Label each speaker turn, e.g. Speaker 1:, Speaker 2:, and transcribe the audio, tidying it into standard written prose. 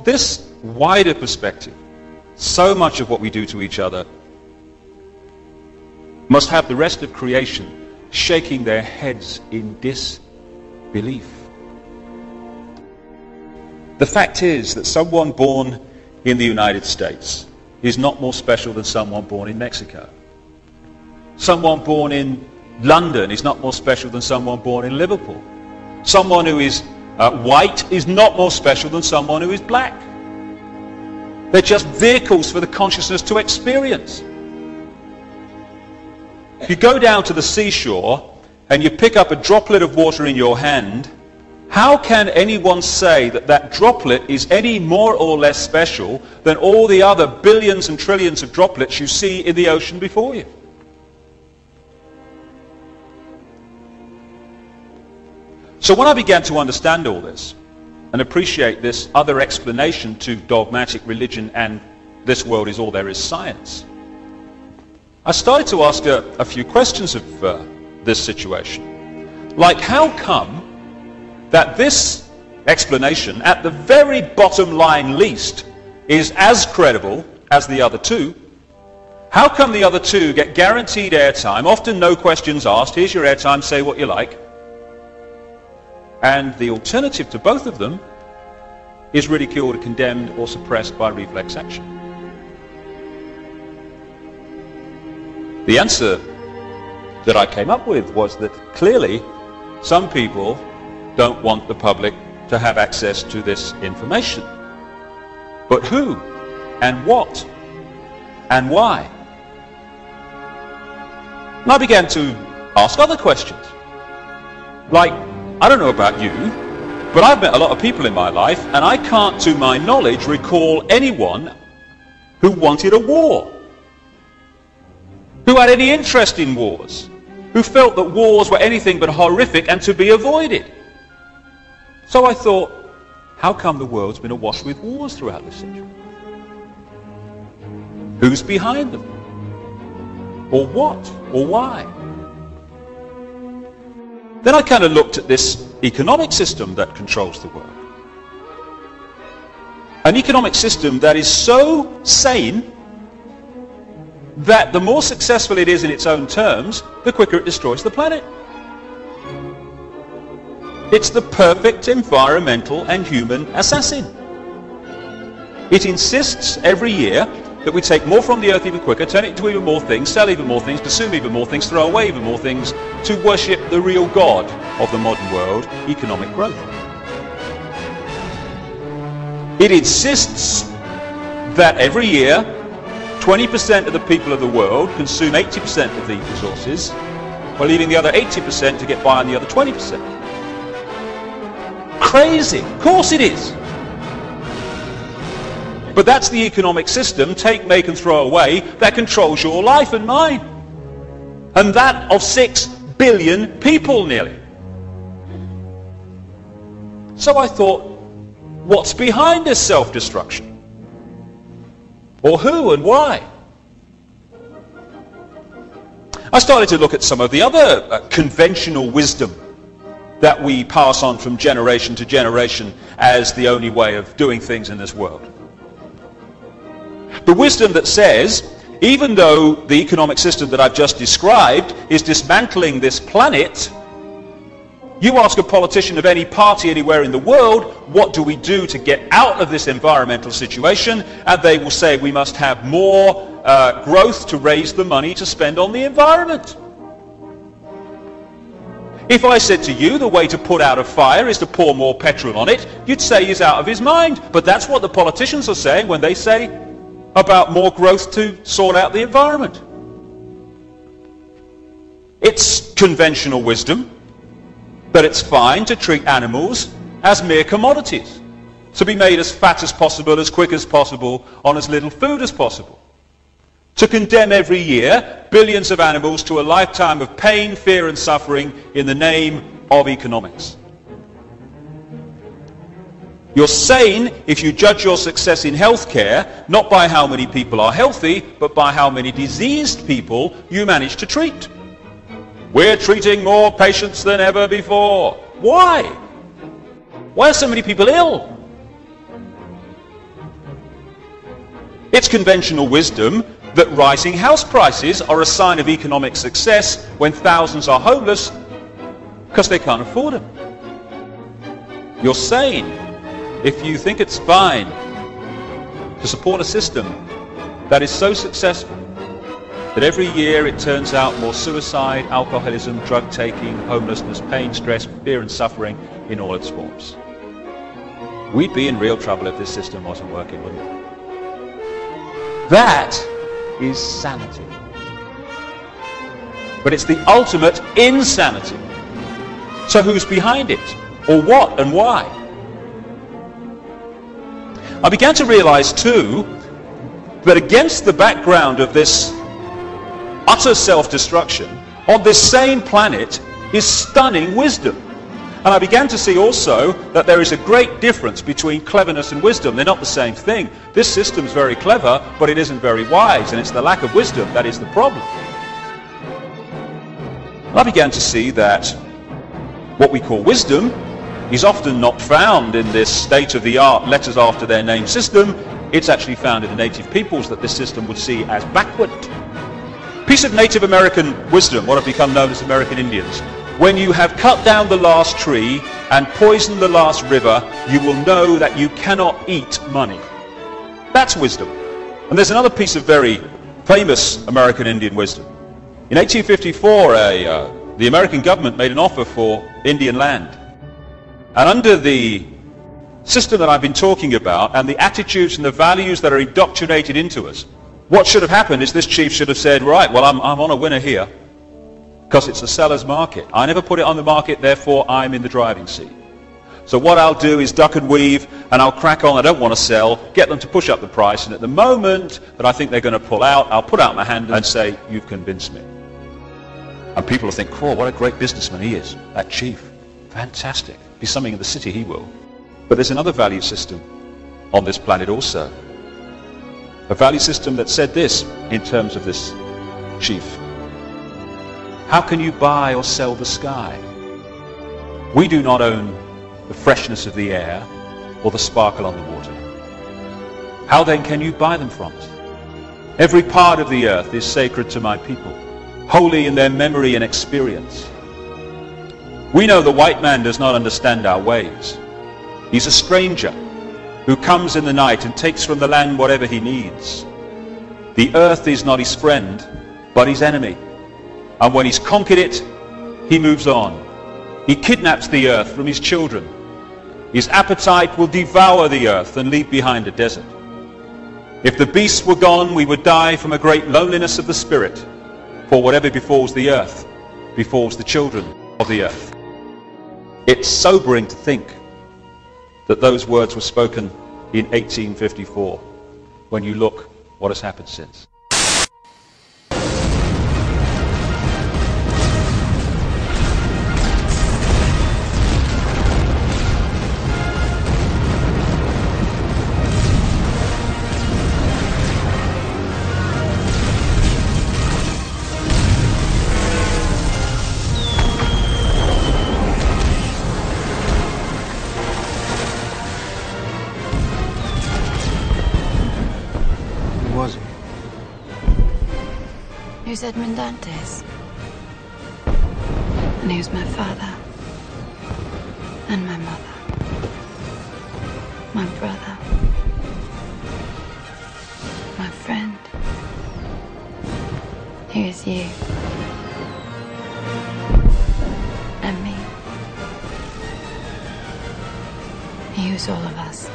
Speaker 1: this wider perspective, so much of what we do to each other must have the rest of creation shaking their heads in disbelief. The fact is that someone born in the United States is not more special than someone born in Mexico. Someone born in London is not more special than someone born in Liverpool. Someone who is white is not more special than someone who is black. They're just vehicles for the consciousness to experience. If you go down to the seashore and you pick up a droplet of water in your hand, how can anyone say that that droplet is any more or less special than all the other billions and trillions of droplets you see in the ocean before you? So when I began to understand all this and appreciate this other explanation to dogmatic religion and this world is all there is science, I started to ask a few questions of this situation. Like, how come that this explanation, at the very bottom line least, is as credible as the other two? How come the other two get guaranteed airtime, often no questions asked, here's your airtime, say what you like, and the alternative to both of them is ridiculed, condemned, or suppressed by reflex action? The answer that I came up with was that clearly some people don't want the public to have access to this information. But who and what and why? And I began to ask other questions. Like, I don't know about you, but I've met a lot of people in my life, and I can't, to my knowledge, recall anyone who wanted a war, who had any interest in wars, who felt that wars were anything but horrific and to be avoided. So I thought, how come the world's been awash with wars throughout the century? Who's behind them? Or what? Or why? Then I kind of looked at this economic system that controls the world. An economic system that is so sane that the more successful it is in its own terms, the quicker it destroys the planet. It's the perfect environmental and human assassin. It insists every year that we take more from the earth even quicker, turn it into even more things, sell even more things, consume even more things, throw away even more things, to worship the real God of the modern world, economic growth. It insists that every year 20% of the people of the world consume 80% of the resources, while leaving the other 80% to get by on the other 20%. Crazy. Of course it is. But that's the economic system, take, make and throw away, that controls your life and mine. And that of 6 billion people nearly. So I thought, what's behind this self-destruction? Or who and why? I started to look at some of the other conventional wisdom that we pass on from generation to generation as the only way of doing things in this world. The wisdom that says, even though the economic system that I've just described is dismantling this planet, you ask a politician of any party anywhere in the world, what do we do to get out of this environmental situation? And they will say we must have more growth to raise the money to spend on the environment. If I said to you the way to put out a fire is to pour more petrol on it, you'd say he's out of his mind. But that's what the politicians are saying when they say about more growth to sort out the environment. It's conventional wisdom that it's fine to treat animals as mere commodities, to be made as fat as possible, as quick as possible, on as little food as possible. To condemn every year billions of animals to a lifetime of pain, fear and suffering in the name of economics. You're sane if you judge your success in healthcare not by how many people are healthy, but by how many diseased people you manage to treat. We're treating more patients than ever before. Why? Why are so many people ill? It's conventional wisdom that rising house prices are a sign of economic success when thousands are homeless because they can't afford them. You're sane if you think it's fine to support a system that is so successful that every year it turns out more suicide, alcoholism, drug taking, homelessness, pain, stress, fear and suffering in all its forms. We'd be in real trouble if this system wasn't working, wouldn't we? That is sanity. But it's the ultimate insanity. So who's behind it? Or what and why? I began to realize too that against the background of this utter self-destruction, on this same planet is stunning wisdom. And I began to see also that there is a great difference between cleverness and wisdom. They're not the same thing. This system's very clever, but it isn't very wise, and it's the lack of wisdom that is the problem. And I began to see that what we call wisdom is often not found in this state-of-the-art letters after their name system. It's actually found in the native peoples that this system would see as backward. Piece of Native American wisdom, what have become known as American Indians. When you have cut down the last tree and poisoned the last river, you will know that you cannot eat money. That's wisdom. And there's another piece of very famous American Indian wisdom. In 1854, the American government made an offer for Indian land. And under the system that I've been talking about and the attitudes and the values that are indoctrinated into us, what should have happened is this chief should have said, right, well, I'm on a winner here because it's a seller's market. I never put it on the market, therefore I'm in the driving seat. So what I'll do is duck and weave and I'll crack on. I don't want to sell, get them to push up the price, and at the moment that I think they're going to pull out, I'll put out my hand and say, you've convinced me. And people will think, oh, what a great businessman he is, that chief. Fantastic. Be something in the city, he will. But there's another value system on this planet also. A value system that said this in terms of this chief. How can you buy or sell the sky? We do not own the freshness of the air or the sparkle on the water. How then can you buy them from us? Every part of the earth is sacred to my people, holy in their memory and experience. We know the white man does not understand our ways. He's a stranger who comes in the night and takes from the land whatever he needs. The earth is not his friend, but his enemy. And when he's conquered it, he moves on. He kidnaps the earth from his children. His appetite will devour the earth and leave behind a desert. If the beasts were gone, we would die from a great loneliness of the spirit. For whatever befalls the earth, befalls the children of the earth. It's sobering to think that those words were spoken in 1854, when you look what has happened since.
Speaker 2: Who's Edmund Dantes? And who's my father? And my mother? My brother? My friend? Who is you? And me? Who's all of us?